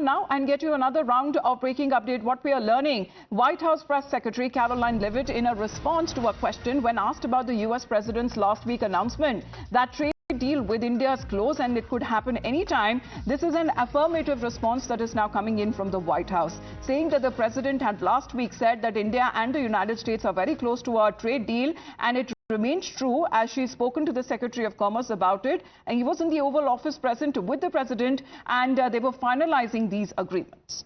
now and get you another round of breaking update. What we are learning, White House Press Secretary Caroline Leavitt, in a response to a question when asked about the US President's last week announcement that trade deal with India is close and it could happen anytime. This is an affirmative response that is now coming in from the White House, saying that the President had last week said that India and the United States are very close to a trade deal, and it remains true, as she's spoken to the Secretary of Commerce about it. And he was in the Oval Office present with the President, and they were finalizing these agreements.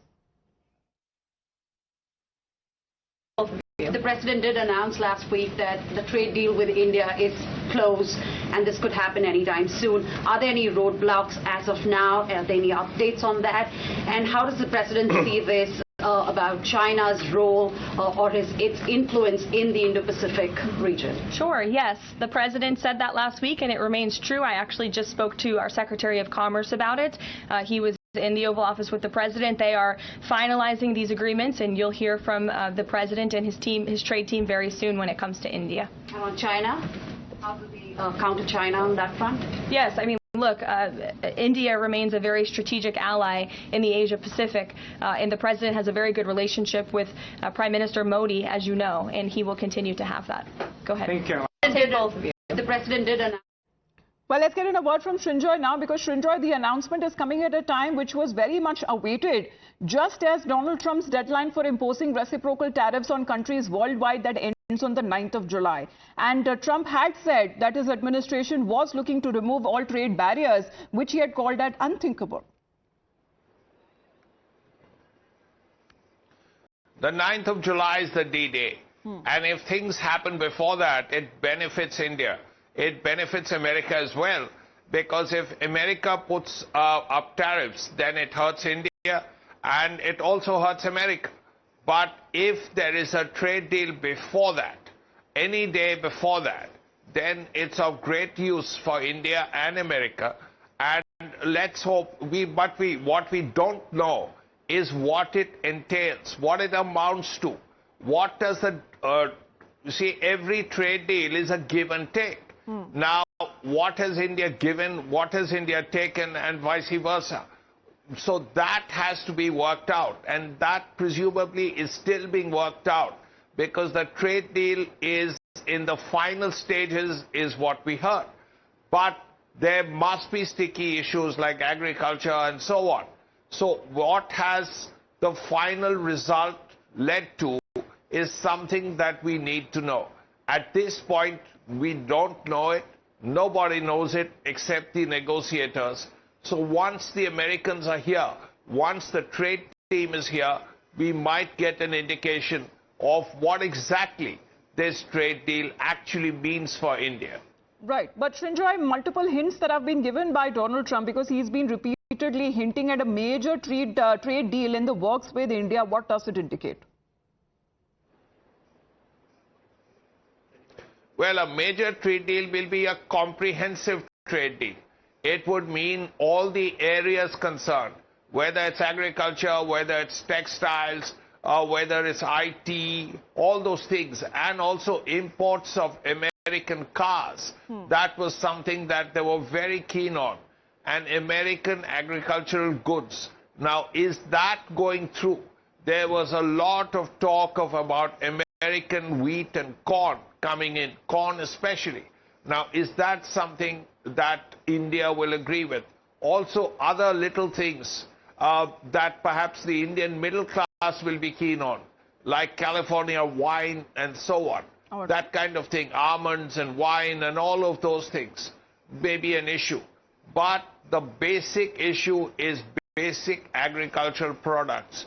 The President did announce last week that the trade deal with India is close and this could happen anytime soon. Are there any roadblocks as of now? Are there any updates on that? And how does the President see this about China's role or its influence in the Indo-Pacific region? Sure, yes. The President said that last week and it remains true. I actually just spoke to our Secretary of Commerce about it. He was in the Oval Office with the President. They are finalizing these agreements, and you'll hear from the President and his team, his trade team, very soon when it comes to India. And on China, how do we counter China on that front? Yes, I mean, look, India remains a very strategic ally in the Asia-Pacific, and the President has a very good relationship with Prime Minister Modi, as you know, and he will continue to have that. Go ahead. Thank you. Both of you. The President did announce. Well, let's get in a word from Srinjoy now, because Srinjoy, the announcement is coming at a time which was very much awaited, just as Donald Trump's deadline for imposing reciprocal tariffs on countries worldwide that ends on the 9th of July. And Trump had said that his administration was looking to remove all trade barriers, which he had called at unthinkable. The 9th of July is the D-Day. And if things happen before that, it benefits India. It benefits America as well, because if America puts up tariffs, then it hurts India and it also hurts America. But if there is a trade deal before that, any day before that, then it's of great use for India and America. And let's hope, what we don't know is what it entails, what it amounts to. What does the, you see, every trade deal is a give and take. Now, what has India given, what has India taken, and vice versa? So that has to be worked out, and that presumably is still being worked out, because the trade deal is in the final stages, is what we heard. But there must be sticky issues like agriculture and so on. So what has the final result led to is something that we need to know. At this point, we don't know it. Nobody knows it except the negotiators. So once the Americans are here, once the trade team is here, we might get an indication of what exactly this trade deal actually means for India. Right. But Srinjoy, multiple hints that have been given by Donald Trump, because he's been repeatedly hinting at a major trade deal in the works with India. What does it indicate? Well, a major trade deal will be a comprehensive trade deal. It would mean all the areas concerned, whether it's agriculture, whether it's textiles, whether it's IT, all those things, and also imports of American cars. That was something that they were very keen on. And American agricultural goods. Now, is that going through? There was a lot of talk about American wheat and corn coming in, corn especially. Now, is that something that India will agree with? Also, other little things that perhaps the Indian middle class will be keen on, like California wine and so on. That kind of thing, almonds and wine and all of those things may be an issue. But the basic issue is basic agricultural products.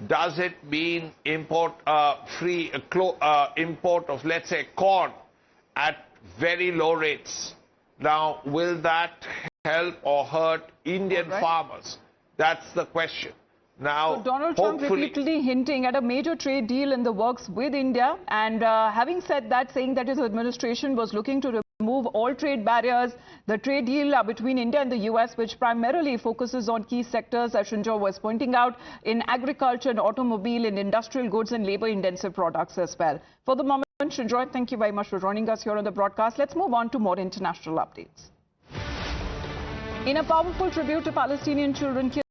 Does it mean import import of, let's say, corn at very low rates? Now, will that help or hurt Indian farmers? That's the question. Now, so Donald Trump repeatedly hinting at a major trade deal in the works with India, and having said that, saying that his administration was looking to remove all trade barriers. The trade deal between India and the US, which primarily focuses on key sectors, as Srinjoy was pointing out, in agriculture and automobile, in industrial goods and labor-intensive products as well. For the moment, Srinjoy, thank you very much for joining us here on the broadcast. Let's move on to more international updates. In a powerful tribute to Palestinian children killed